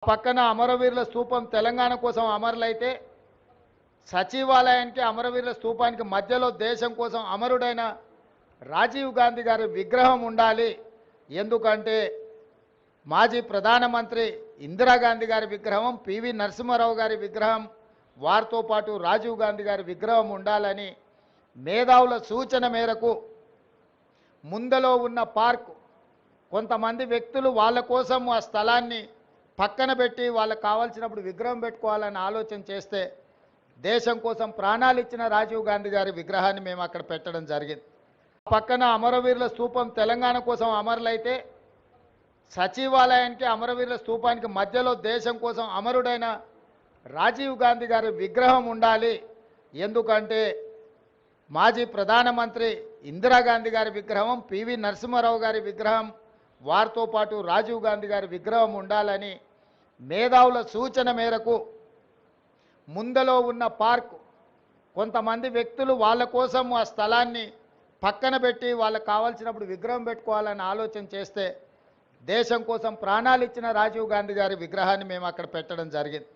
పక్కన అమరవీరుల స్తూపం తెలంగాణ కోసం అమరులైతే సచివాలయానికి అమరవీరుల స్తూపానికి మధ్యలో దేశం కోసం అమరుడైన రాజీవ్ గాంధీ గారి విగ్రహం ఉండాలి. ఎందుకంటే మాజీ ప్రధానమంత్రి ఇందిరాగాంధీ గారి విగ్రహం, పివి నరసింహారావు గారి విగ్రహం, వారితో పాటు రాజీవ్ గాంధీ గారి విగ్రహం ఉండాలని మేధావుల సూచన మేరకు ముందలో ఉన్న పార్క్ కొంతమంది వ్యక్తులు వాళ్ళ కోసం ఆ స్థలాన్ని పక్కన పెట్టి వాళ్ళకు కావాల్సినప్పుడు విగ్రహం పెట్టుకోవాలని ఆలోచన చేస్తే దేశం కోసం ప్రాణాలు ఇచ్చిన రాజీవ్ గాంధీ గారి విగ్రహాన్ని మేము అక్కడ పెట్టడం జరిగింది. పక్కన అమరవీరుల స్తూపం తెలంగాణ కోసం అమరులైతే సచివాలయానికి అమరవీరుల స్తూపానికి మధ్యలో దేశం కోసం అమరుడైన రాజీవ్ గాంధీ గారి విగ్రహం ఉండాలి. ఎందుకంటే మాజీ ప్రధానమంత్రి ఇందిరాగాంధీ గారి విగ్రహం, పివి నరసింహారావు గారి విగ్రహం, వారితో పాటు రాజీవ్ గాంధీ గారి విగ్రహం ఉండాలని మేధావుల సూచన మేరకు ముందలో ఉన్న పార్క్ కొంతమంది వ్యక్తులు వాళ్ళ కోసం ఆ స్థలాన్ని పక్కన పెట్టి వాళ్ళకు కావాల్సినప్పుడు విగ్రహం పెట్టుకోవాలని ఆలోచన చేస్తే దేశం కోసం ప్రాణాలు ఇచ్చిన రాజీవ్ గాంధీ గారి విగ్రహాన్ని మేము అక్కడ పెట్టడం జరిగింది.